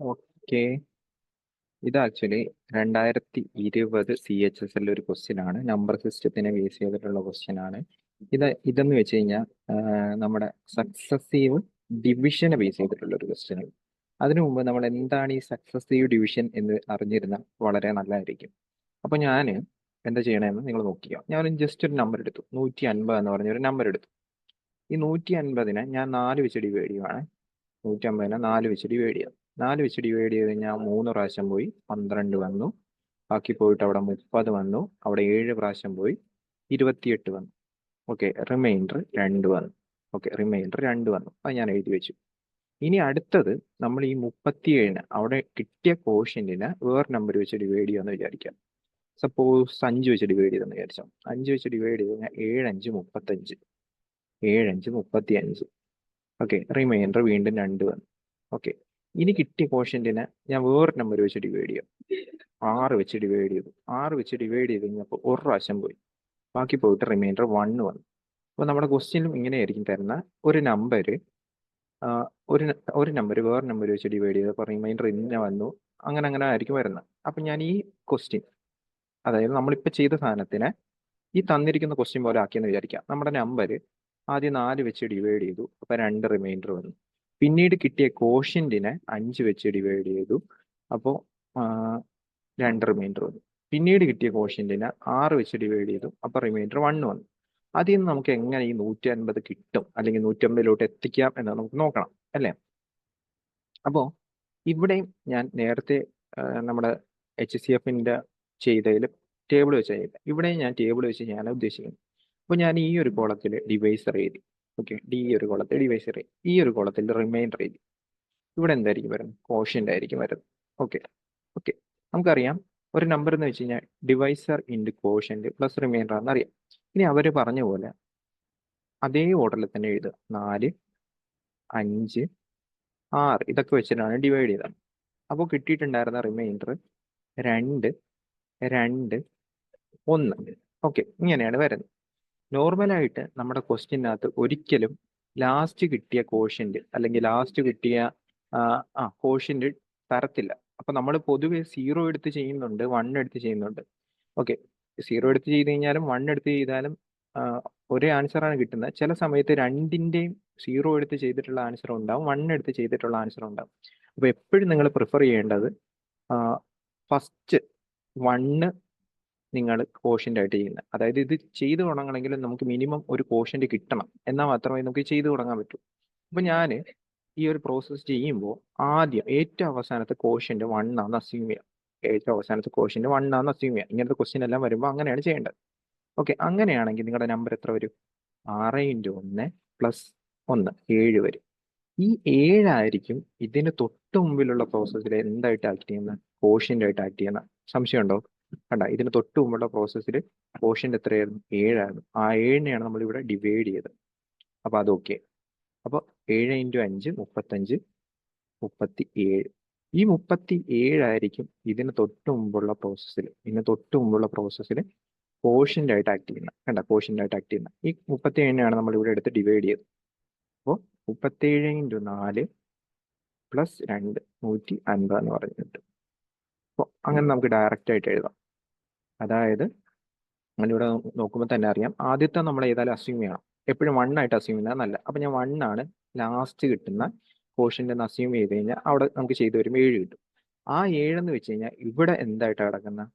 Okay, ഇത് actually 2020 CHSL ഒരു question ആണ്. നമ്പർ സിസ്റ്റത്തിനെ ബേസ് ചെയ്തിട്ടുള്ള ക്വസ്റ്റ്യൻ ആണ്. ഇതെന്ന് വെച്ച് കഴിഞ്ഞാൽ നമ്മുടെ സക്സസീവ് ഡിവിഷനെ ബേസ് ചെയ്തിട്ടുള്ള ഒരു ക്വസ്റ്റ്യൻ ആണ്. അതിനു മുമ്പ് നമ്മൾ എന്താണ് ഈ സക്സസീവ് ഡിവിഷൻ എന്ന് അറിഞ്ഞിരുന്നാൽ വളരെ നല്ലതായിരിക്കും. അപ്പൊ ഞാൻ എന്താ ചെയ്യണമെന്ന് നിങ്ങൾ നോക്കിയോ. ഞാൻ ജസ്റ്റ് ഒരു നമ്പർ എടുത്തു, 150 എന്ന് പറഞ്ഞ ഒരു നമ്പർ എടുത്തു. ഈ 150നെ ഞാൻ 4 വെച്ച് ഡിവൈഡ് ചെയ്യുവാണ്. 150നെ 4 വെച്ച് ഡിവൈഡ് ചെയ്യാം. 4 വെച്ച് ഡിവൈഡ് ചെയ്ത് കഴിഞ്ഞാൽ 3 പ്രാവശ്യം പോയി 12 വന്നു. ബാക്കി പോയിട്ട് അവിടെ 30 വന്നു. അവിടെ 7 പ്രാവശ്യം പോയി 28 വന്നു. ഓക്കെ, റിമൈൻഡർ 2 വന്നു. ഓക്കെ, റിമൈൻഡർ 2 വന്നു. അത് ഞാൻ എഴുതി വെച്ചു. ഇനി അടുത്തത് നമ്മൾ ഈ 37ന് അവിടെ കിട്ടിയ കോഷ്യന്റിനെ വേറെ നമ്പർ വെച്ച് ഡിവൈഡ് ചെയ്യാന്ന് വിചാരിക്കാം. സപ്പോസ് 5 വെച്ച് ഡിവൈഡ് ചെയ്തെന്ന് വിചാരിച്ചോ. 5 വെച്ച് ഡിവൈഡ് ചെയ്ത് കഴിഞ്ഞാൽ 7 5 35. 7 5 35. ഓക്കെ, റിമൈൻഡർ വീണ്ടും 2 വന്നു. ഓക്കെ, ഇനി കിട്ടിയ കോഷ്യന്റിനെ ഞാൻ വേറെ നമ്പർ വെച്ച് ഡിവൈഡ് ചെയ്യാം. 6 വെച്ച് ഡിവൈഡ് ചെയ്തു. 6 വെച്ച് ഡിവൈഡ് ചെയ്ത് കഴിഞ്ഞപ്പോൾ ഒരു പ്രാവശ്യം പോയി. ബാക്കി പോയിട്ട് റിമൈൻഡർ 1 വന്നു. അപ്പോൾ നമ്മുടെ ക്വസ്റ്റ്യനിലും ഇങ്ങനെയായിരിക്കും തരുന്ന ഒരു നമ്പർ ഒരു നമ്പർ വേറെ നമ്പർ വെച്ച് ഡിവൈഡ് ചെയ്തപ്പോൾ റിമൈൻഡർ ഇന്ന വന്നു. അങ്ങനെ അങ്ങനെ ആയിരിക്കും വരുന്നത്. അപ്പം ഞാൻ ഈ ക്വസ്റ്റ്യൻ, അതായത് നമ്മളിപ്പോൾ ചെയ്ത സാധനത്തിനെ ഈ തന്നിരിക്കുന്ന ക്വസ്റ്റ്യൻ പോലെ ആക്കിയെന്ന് വിചാരിക്കാം. നമ്മുടെ നമ്പർ ആദ്യം 4 വെച്ച് ഡിവൈഡ് ചെയ്തു, അപ്പോൾ 2 റിമൈൻഡർ വന്നു. പിന്നീട് കിട്ടിയ കോഷ്യന്റിനെ 5 വെച്ച് ഡിവൈഡ് ചെയ്തു, അപ്പോൾ 2 റിമൈൻഡർ വന്നു. പിന്നീട് കിട്ടിയ കോഷ്യന്റിനെ 6 വെച്ച് ഡിവൈഡ് ചെയ്തു, അപ്പോൾ റിമൈൻഡർ 1 വന്നു. അതിൽ നിന്ന് നമുക്ക് എങ്ങനെ ഈ 150 കിട്ടും, അല്ലെങ്കിൽ 150 എത്തിക്കാം എന്ന് നമുക്ക് നോക്കണം, അല്ലേ? അപ്പോൾ ഇവിടെയും ഞാൻ നേരത്തെ നമ്മുടെ HCFന്റെ ചെയ്തതിൽ ടേബിൾ വെച്ച് ചെയ്യില്ല. ഇവിടെയും ഞാൻ ടേബിൾ വെച്ച് ചെയ്യാനാണ് ഉദ്ദേശിക്കുന്നത്. അപ്പോൾ ഞാൻ ഈ ഒരു കോളത്തിൽ ഡിവൈസർ എഴുതി. ഓക്കെ, ഈ ഒരു കോളത്തിൽ ഡിവൈസർ എഴുതി. ഈ ഒരു കോളത്തിൽ റിമൈൻഡർ എഴുതി. ഇവിടെ എന്തായിരിക്കും വരുന്നത്? കോഷ്യന്റ് ആയിരിക്കും വരുന്നത്. ഓക്കെ ഓക്കെ, നമുക്കറിയാം ഒരു നമ്പർ എന്ന് വെച്ച് കഴിഞ്ഞാൽ divisor into quotient plus remainder ആണെന്നറിയാം. ഇനി അവർ പറഞ്ഞ പോലെ അതേ ഓർഡറിൽ തന്നെ എഴുതുക. 4 5 6 ഇതൊക്കെ വെച്ചിട്ടാണ് ഡിവൈഡ് ചെയ്തത്. അപ്പോൾ കിട്ടിയിട്ടുണ്ടായിരുന്ന റിമൈൻഡർ 2 2 1. ഓക്കെ, ഇങ്ങനെയാണ് വരുന്നത്. നോർമലായിട്ട് നമ്മുടെ ക്വസ്റ്റ്യനകത്ത് ഒരിക്കലും ലാസ്റ്റ് കിട്ടിയ കോഷ്യന്റ് അല്ലെങ്കിൽ ലാസ്റ്റ് കിട്ടിയ കോഷ്യന്റ് തരത്തില്ല. അപ്പൊ നമ്മൾ പൊതുവെ 0 എടുത്ത് ചെയ്യുന്നുണ്ട്, 1 എടുത്ത് ചെയ്യുന്നുണ്ട്. ഓക്കെ, 0 എടുത്ത് ചെയ്ത് കഴിഞ്ഞാലും 1 എടുത്ത് ചെയ്താലും ഒരേ ആൻസറാണ് കിട്ടുന്നത്. ചില സമയത്ത് രണ്ടിന്റെയും 0 എടുത്ത് ചെയ്തിട്ടുള്ള ആൻസർ ഉണ്ടാവും, 1 എടുത്ത് ചെയ്തിട്ടുള്ള ആൻസർ ഉണ്ടാവും. അപ്പൊ എപ്പോഴും നിങ്ങൾ പ്രിഫർ ചെയ്യേണ്ടത് ഫസ്റ്റ് 1 നിങ്ങൾ കോഷ്യന്റ് ആയിട്ട് ചെയ്യുന്നത്. അതായത് ഇത് ചെയ്തു തുടങ്ങണമെങ്കിൽ നമുക്ക് മിനിമം ഒരു കോഷ്യന്റ് കിട്ടണം, എന്നാൽ മാത്രമേ നമുക്ക് ചെയ്തു തുടങ്ങാൻ പറ്റൂ. അപ്പൊ ഞാൻ ഈ ഒരു പ്രോസസ്സ് ചെയ്യുമ്പോൾ ആദ്യം ഏറ്റവും അവസാനത്തെ കോഷ്യന്റ് 1 ആണെന്ന് അസ്യൂം ചെയ്യാം. ഏറ്റവും അവസാനത്തെ കോഷ്യന്റ് 1 ആണെന്ന് അസ്യൂം ചെയ്യാം. ഇങ്ങനത്തെ ക്വസ്റ്റ്യൻ എല്ലാം വരുമ്പോൾ അങ്ങനെയാണ് ചെയ്യേണ്ടത്. ഓക്കെ, അങ്ങനെയാണെങ്കിൽ നിങ്ങളുടെ നമ്പർ എത്ര വരും? 6 × 1 + 1 7 വരും. ഈ 7 ആയിരിക്കും ഇതിന് തൊട്ട് മുമ്പിലുള്ള പ്രോസസ്സിൽ എന്തായിട്ട് ആക്ട് ചെയ്യുന്ന? കോഷ്യന്റ് ആയിട്ട് ആക്ട് ചെയ്യുന്ന. സംശയമുണ്ടോ? കണ്ട, ഇതിന് തൊട്ട് മുമ്പുള്ള പ്രോസസ്സിൽ കോഷ്യന്റ് എത്രയായിരുന്നു? 7 ആയിരുന്നു. ആ 7നെയാണ് നമ്മൾ ഇവിടെ ഡിവൈഡ് ചെയ്തത്. അപ്പൊ അത് ഓക്കെ. അപ്പോൾ 7 × 5 35 37. ഈ 37 ആയിരിക്കും ഇതിന് തൊട്ട് മുമ്പുള്ള പ്രോസസ്സിൽ കോഷ്യന്റ് ആയിട്ട് ആക്ട് ചെയ്യുന്നത്. കണ്ട, കോഷ്യന്റ് ആയിട്ട് ആക്ട് ചെയ്യുന്ന ഈ 37നെയാണ് നമ്മൾ ഇവിടെ എടുത്ത് ഡിവൈഡ് ചെയ്തത്. അപ്പോൾ 37 × 4 + 2 150 എന്ന് പറഞ്ഞിട്ട്. അപ്പോൾ അങ്ങനെ നമുക്ക് ഡയറക്റ്റ് ആയിട്ട് എഴുതാം. അതായത് നമ്മളിവിടെ നോക്കുമ്പോൾ തന്നെ അറിയാം, ആദ്യത്തെ നമ്മൾ ഏതായാലും അസ്യൂം ചെയ്യണം. എപ്പോഴും 1 ആയിട്ട് അസ്യൂം ചെയ്യുന്നത് നല്ല. അപ്പം ഞാൻ 1 ആണ് ലാസ്റ്റ് കിട്ടുന്ന കോഷ്യന്റ് എന്ന് അസ്യൂം ചെയ്ത് കഴിഞ്ഞാൽ അവിടെ നമുക്ക് ചെയ്ത് വരുമ്പോൾ 7 കിട്ടും. ആ 7 എന്ന് വെച്ച് കഴിഞ്ഞാൽ ഇവിടെ എന്തായിട്ടാണ് കിടക്കുന്നത്?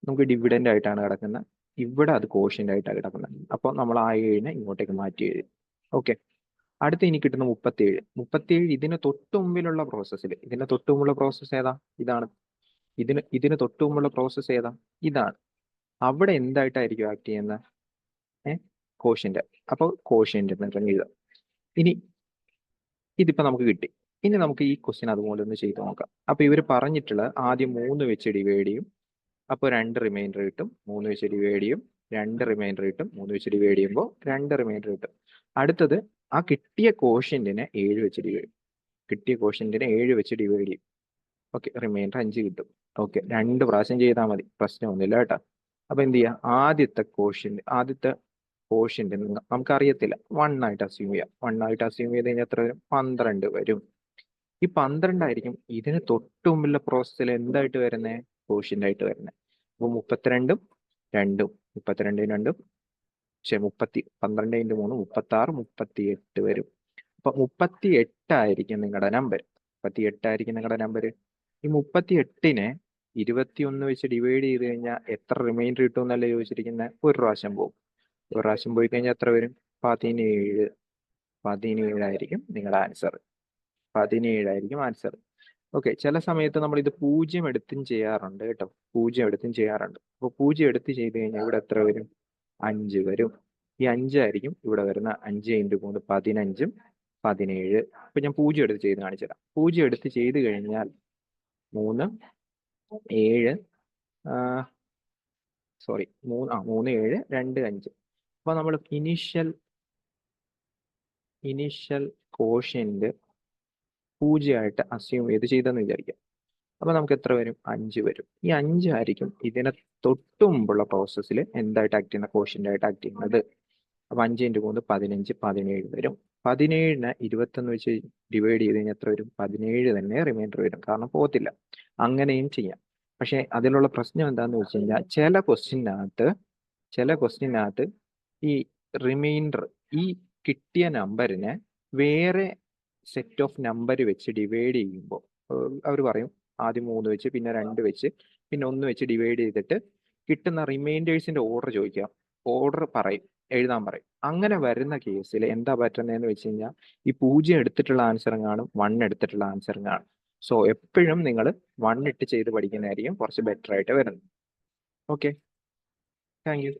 നമുക്ക് ഡിവിഡന്റ് ആയിട്ടാണ് കിടക്കുന്നത്. ഇവിടെ അത് കോഷ്യന്റ് ആയിട്ടാണ് കിടക്കുന്നത്. അപ്പോൾ നമ്മൾ ആ 7നെ ഇങ്ങോട്ടേക്ക് മാറ്റി എഴുതി. ഓക്കെ, അടുത്ത ഇനി കിട്ടുന്ന 37 ഇതിന് തൊട്ട് മുമ്പിലുള്ള പ്രോസസ്സ് ഏതാ? ഇതാണ്. ഇതിന് തൊട്ട് മുമ്പുള്ള പ്രോസസ്സ് ഏതാ? ഇതാണ്. അവിടെ എന്തായിട്ടായിരിക്കും ആക്ട് ചെയ്യുന്നത്? കോഷ്യന്റ്. അപ്പോൾ കോഷ്യന്റ് എന്ന് എഴുതാം. ഇനി ഇതിപ്പോ നമുക്ക് കിട്ടി. ഇനി നമുക്ക് ഈ ക്വസ്റ്റ്യൻ അതുപോലെ ഒന്ന് ചെയ്ത് നോക്കാം. അപ്പൊ ഇവർ പറഞ്ഞിട്ടുള്ളത് ആദ്യം 3 വെച്ച് ഡിവൈഡ് ചെയ്യും, അപ്പോൾ 2 റിമൈൻഡർ കിട്ടും. 3 വെച്ച് ഡിവൈഡ് ചെയ്യും, 2 റിമൈൻഡർ കിട്ടും. 3 വെച്ച് ഡിവൈഡ് ചെയ്യുമ്പോൾ 2 റിമൈൻഡർ കിട്ടും. അടുത്തത് ആ കിട്ടിയ കോഷ്യന്റിനെ 7 വെച്ച് ഡിവൈഡ് ചെയ്യും. ഓക്കെ, റിമൈൻഡർ 5 കിട്ടും. ഓക്കെ, 2 പ്രാവശ്യം ചെയ്താൽ മതി, പ്രശ്നമൊന്നുമില്ല കേട്ടോ. അപ്പൊ എന്ത് ചെയ്യാം? ആദ്യത്തെ കോഷ്യന്റ് നമുക്കറിയത്തില്ല, 1 ആയിട്ട് അസ്യൂം ചെയ്യാം. 1 ആയിട്ട് അസ്യൂം ചെയ്ത് കഴിഞ്ഞാൽ എത്ര വരും? 12 വരും. ഈ 12 ആയിരിക്കും ഇതിന് തൊട്ട് മുമ്പുള്ള പ്രോസസ്സിൽ എന്തായിട്ട് വരുന്നത്, കോഷ്യന്റ് ആയിട്ട് വരുന്നത്. അപ്പോൾ 32 2 32 2 12 × 3 36 38 വരും. അപ്പൊ 38 ആയിരിക്കും നിങ്ങളുടെ നമ്പർ. 38 ആയിരിക്കും നിങ്ങളുടെ നമ്പർ. ഈ 38നെ 21 വെച്ച് ഡിവൈഡ് ചെയ്ത് കഴിഞ്ഞാൽ എത്ര റിമൈൻഡർ കിട്ടും എന്നല്ലേ ചോദിച്ചിരിക്കുന്നത്? ഒരു പ്രാവശ്യം പോകും. ഒരു പ്രാവശ്യം പോയി കഴിഞ്ഞാൽ എത്ര വരും? 17. 17 ആയിരിക്കും നിങ്ങളുടെ ആൻസർ. 17 ആയിരിക്കും ആൻസർ. ഓക്കെ, ചില സമയത്ത് നമ്മൾ ഇത് 0 എടുത്തും ചെയ്യാറുണ്ട് കേട്ടോ. 0 എടുത്തും ചെയ്യാറുണ്ട്. അപ്പോൾ 0 എടുത്ത് ചെയ്ത് കഴിഞ്ഞാൽ ഇവിടെ എത്ര വരും? 5 വരും. ഈ 5 ആയിരിക്കും ഇവിടെ വരുന്ന 5 × 3 15 17. അപ്പൊ ഞാൻ 0 എടുത്ത് ചെയ്ത് കാണിച്ചു തരാം. 0 എടുത്ത് ചെയ്ത് കഴിഞ്ഞാൽ 3 7 3 7 2 5. അപ്പൊ നമ്മൾ ഇനീഷ്യൽ കോഷ്യന്റ് 0 ആയിട്ട് അസ്യൂം ചെയ്ത് ചെയ്തെന്ന് വിചാരിക്കാം. അപ്പൊ നമുക്ക് എത്ര വരും? 5 വരും. ഈ 5 ആയിരിക്കും ഇതിനെ തൊട്ട് മുമ്പുള്ള പ്രോസസ്സിൽ എന്തായിട്ട് ആക്ട് ചെയ്യുന്ന, കോഷ്യന്റ് ആയിട്ട് ആക്ട് ചെയ്യുന്നത്. അപ്പൊ 5 × 3 15 17 വരും. 17നെ 21 വെച്ച് ഡിവൈഡ് ചെയ്ത് കഴിഞ്ഞാൽ എത്ര വരും? 17 തന്നെ റിമൈൻഡർ വരും, കാരണം പോകത്തില്ല. അങ്ങനെയും ചെയ്യാം. പക്ഷെ അതിലുള്ള പ്രശ്നം എന്താണെന്ന് വെച്ച് കഴിഞ്ഞാൽ ചില ക്വസ്റ്റ്യനകത്ത് ഈ റിമൈൻഡർ, ഈ കിട്ടിയ നമ്പറിനെ വേറെ സെറ്റ് ഓഫ് നമ്പർ വെച്ച് ഡിവൈഡ് ചെയ്യുമ്പോൾ അവർ പറയും ആദ്യം 3 വെച്ച്, പിന്നെ 2 വെച്ച്, പിന്നെ 1 വെച്ച് ഡിവൈഡ് ചെയ്തിട്ട് കിട്ടുന്ന റിമൈൻഡേഴ്സിന്റെ ഓർഡർ ചോദിക്കാം. ഓർഡർ എഴുതാൻ പറയും. അങ്ങനെ വരുന്ന കേസിൽ എന്താ പറ്റുന്നതെന്ന് വെച്ച് കഴിഞ്ഞാൽ ഈ 0 എടുത്തിട്ടുള്ള ആൻസറും കാണും, 1 എടുത്തിട്ടുള്ള ആൻസറും കാണും. സോ എപ്പോഴും നിങ്ങൾ 1 ഇട്ട് ചെയ്ത് പഠിക്കുന്നതായിരിക്കും കുറച്ച് ബെറ്റർ ആയിട്ട് വരുന്നത്. Okay, thank you.